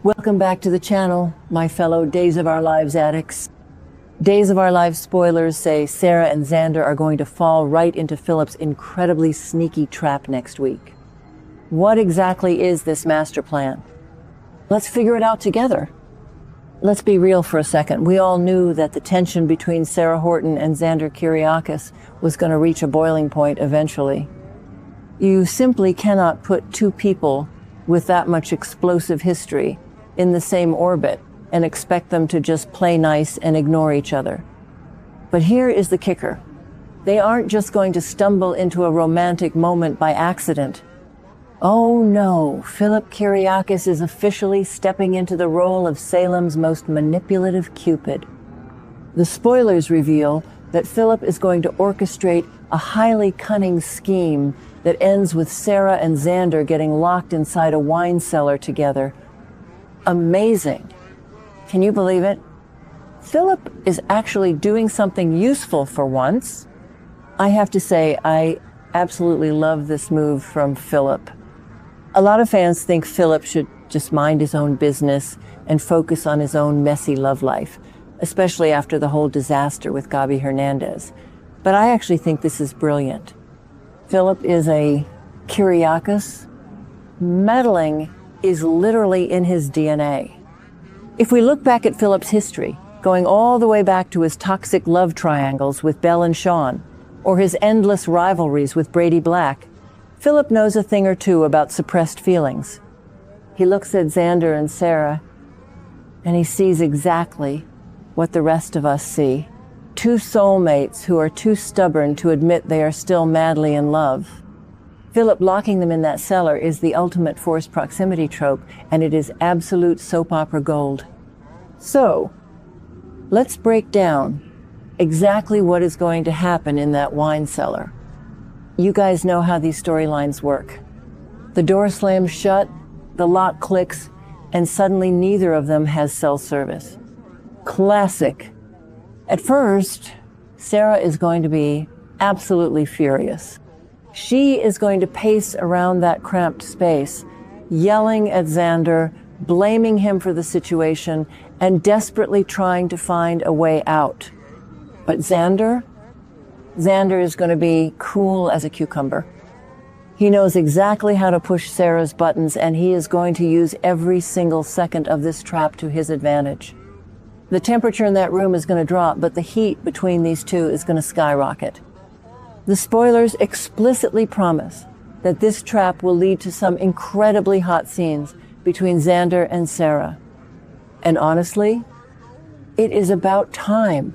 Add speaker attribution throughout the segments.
Speaker 1: Welcome back to the channel, my fellow Days of Our Lives addicts. Days of Our Lives spoilers say Sarah and Xander are going to fall right into Philip's incredibly sneaky trap next week. What exactly is this master plan? Let's figure it out together. Let's be real for a second. We all knew that the tension between Sarah Horton and Xander Kiriakis was going to reach a boiling point eventually. You simply cannot put two people with that much explosive history in the same orbit and expect them to just play nice and ignore each other. But here is the kicker. They aren't just going to stumble into a romantic moment by accident. Oh no, Philip Kiriakis is officially stepping into the role of Salem's most manipulative Cupid. The spoilers reveal that Philip is going to orchestrate a highly cunning scheme that ends with Sarah and Xander getting locked inside a wine cellar together. Amazing. Can you believe it? Philip is actually doing something useful for once. I have to say, I absolutely love this move from Philip. A lot of fans think Philip should just mind his own business and focus on his own messy love life, especially after the whole disaster with Gabi Hernandez. But I actually think this is brilliant. Philip is a Kiriakis. Meddling is literally in his DNA. If we look back at Philip's history, going all the way back to his toxic love triangles with Belle and Sean, or his endless rivalries with Brady Black, Philip knows a thing or two about suppressed feelings. He looks at Xander and Sarah, and he sees exactly what the rest of us see. Two soulmates who are too stubborn to admit they are still madly in love. Philip locking them in that cellar is the ultimate forced proximity trope, and it is absolute soap opera gold. So, let's break down exactly what is going to happen in that wine cellar. You guys know how these storylines work. The door slams shut, the lock clicks, and suddenly neither of them has cell service. Classic. At first, Sarah is going to be absolutely furious. She is going to pace around that cramped space, yelling at Xander, blaming him for the situation, and desperately trying to find a way out. But Xander is going to be cool as a cucumber. He knows exactly how to push Sarah's buttons, and he is going to use every single second of this trap to his advantage. The temperature in that room is going to drop, but the heat between these two is going to skyrocket. The spoilers explicitly promise that this trap will lead to some incredibly hot scenes between Xander and Sarah. And honestly, it is about time.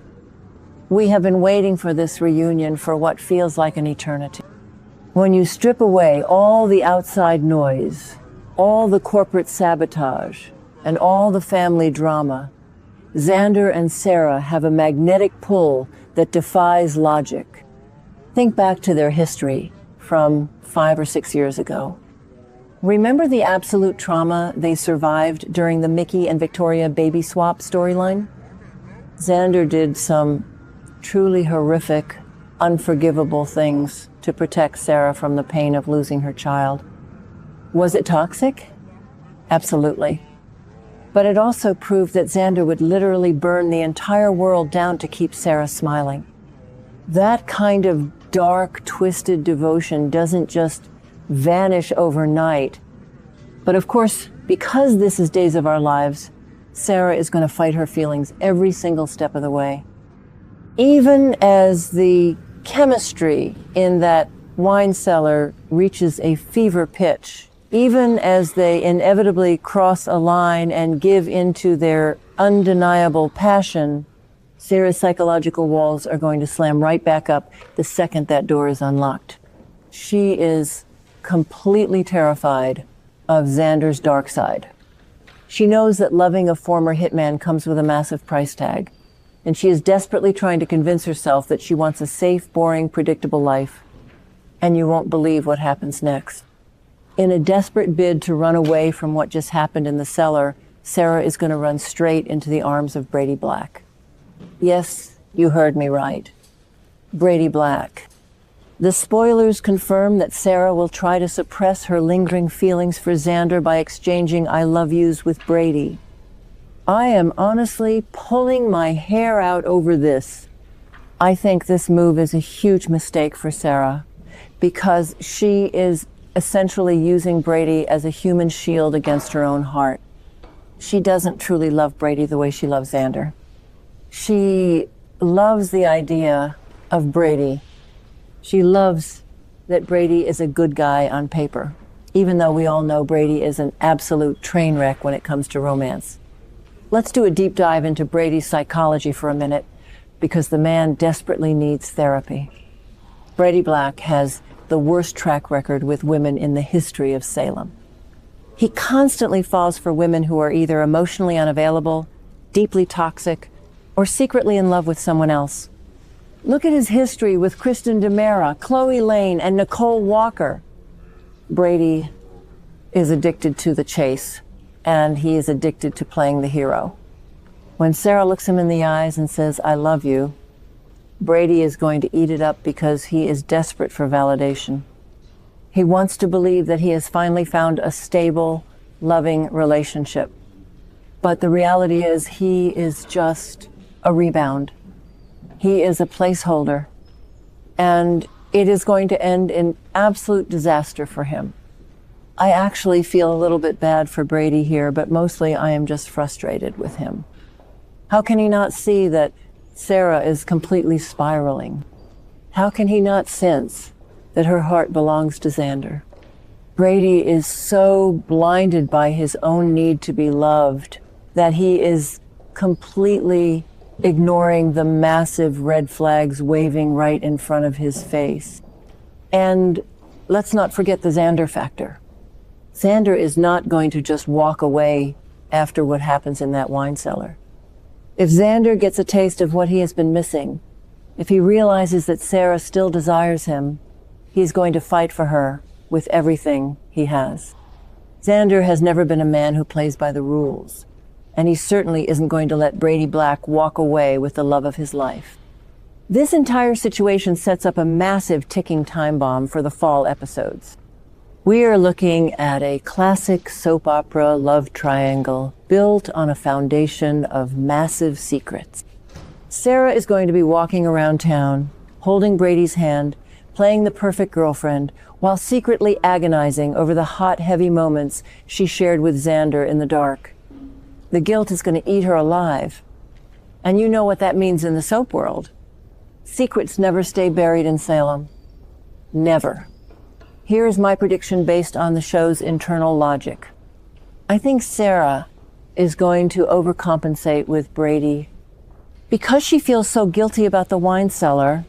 Speaker 1: We have been waiting for this reunion for what feels like an eternity. When you strip away all the outside noise, all the corporate sabotage, and all the family drama, Xander and Sarah have a magnetic pull that defies logic. Think back to their history from 5 or 6 years ago. Remember the absolute trauma they survived during the Mickey and Victoria baby swap storyline? Xander did some truly horrific, unforgivable things to protect Sarah from the pain of losing her child. Was it toxic? Absolutely. But it also proved that Xander would literally burn the entire world down to keep Sarah smiling. That kind of dark, twisted devotion doesn't just vanish overnight. But of course, because this is Days of Our Lives, Sarah is going to fight her feelings every single step of the way. Even as the chemistry in that wine cellar reaches a fever pitch, even as they inevitably cross a line and give into their undeniable passion, Sarah's psychological walls are going to slam right back up the second that door is unlocked. She is completely terrified of Xander's dark side. She knows that loving a former hitman comes with a massive price tag, and she is desperately trying to convince herself that she wants a safe, boring, predictable life. And you won't believe what happens next. In a desperate bid to run away from what just happened in the cellar, Sarah is going to run straight into the arms of Brady Black. Yes, you heard me right. Brady Black. The spoilers confirm that Sarah will try to suppress her lingering feelings for Xander by exchanging I love yous with Brady. I am honestly pulling my hair out over this. I think this move is a huge mistake for Sarah because she is essentially using Brady as a human shield against her own heart. She doesn't truly love Brady the way she loves Xander. She loves the idea of Brady. She loves that Brady is a good guy on paper, even though we all know Brady is an absolute train wreck when it comes to romance. Let's do a deep dive into Brady's psychology for a minute, because the man desperately needs therapy. Brady Black has the worst track record with women in the history of Salem. He constantly falls for women who are either emotionally unavailable, deeply toxic, or secretly in love with someone else. Look at his history with Kristen DeMera, Chloe Lane, and Nicole Walker. Brady is addicted to the chase, and he is addicted to playing the hero. When Sarah looks him in the eyes and says, I love you, Brady is going to eat it up because he is desperate for validation. He wants to believe that he has finally found a stable, loving relationship. But the reality is he is just a rebound. He is a placeholder, and it is going to end in absolute disaster for him. I actually feel a little bit bad for Brady here, but mostly I am just frustrated with him. How can he not see that Sarah is completely spiraling? How can he not sense that her heart belongs to Xander? Brady is so blinded by his own need to be loved that he is completely ignoring the massive red flags waving right in front of his face. And let's not forget the Xander factor. Xander is not going to just walk away after what happens in that wine cellar. If Xander gets a taste of what he has been missing, if he realizes that Sarah still desires him, he's going to fight for her with everything he has. Xander has never been a man who plays by the rules, and he certainly isn't going to let Brady Black walk away with the love of his life. This entire situation sets up a massive ticking time bomb for the fall episodes. We are looking at a classic soap opera love triangle built on a foundation of massive secrets. Sarah is going to be walking around town, holding Brady's hand, playing the perfect girlfriend, while secretly agonizing over the hot, heavy moments she shared with Xander in the dark. The guilt is going to eat her alive. And you know what that means in the soap world. Secrets never stay buried in Salem. Never. Here is my prediction based on the show's internal logic. I think Sarah is going to overcompensate with Brady. Because she feels so guilty about the wine cellar,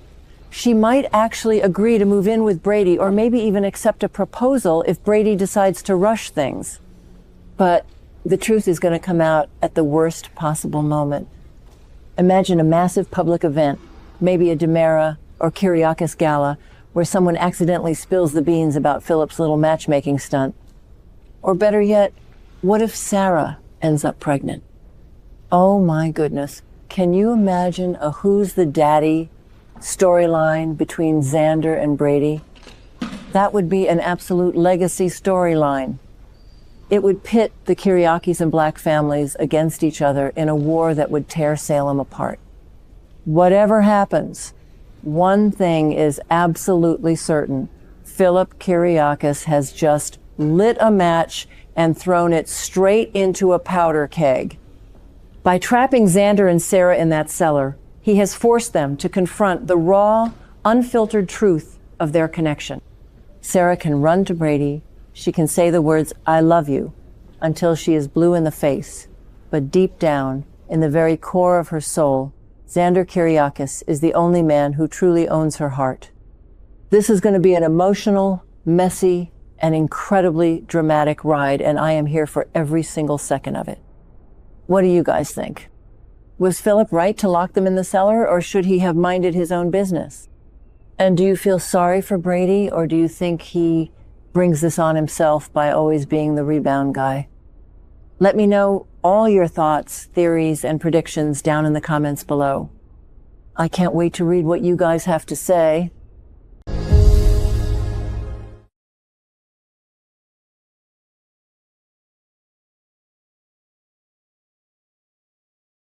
Speaker 1: she might actually agree to move in with Brady, or maybe even accept a proposal if Brady decides to rush things. But the truth is going to come out at the worst possible moment. Imagine a massive public event, maybe a DeMera or Kiriakis gala, where someone accidentally spills the beans about Philip's little matchmaking stunt. Or better yet, what if Sarah ends up pregnant? Oh my goodness. Can you imagine a Who's the Daddy storyline between Xander and Brady? That would be an absolute legacy storyline. It would pit the Kiriakis and Black families against each other in a war that would tear Salem apart. Whatever happens, one thing is absolutely certain. Philip Kiriakis has just lit a match and thrown it straight into a powder keg. By trapping Xander and Sarah in that cellar, he has forced them to confront the raw, unfiltered truth of their connection. Sarah can run to Brady. She can say the words, I love you, until she is blue in the face. But deep down, in the very core of her soul, Xander Kiriakis is the only man who truly owns her heart. This is going to be an emotional, messy, and incredibly dramatic ride, and I am here for every single second of it. What do you guys think? Was Philip right to lock them in the cellar, or should he have minded his own business? And do you feel sorry for Brady, or do you think he brings this on himself by always being the rebound guy? Let me know all your thoughts, theories, and predictions down in the comments below. I can't wait to read what you guys have to say.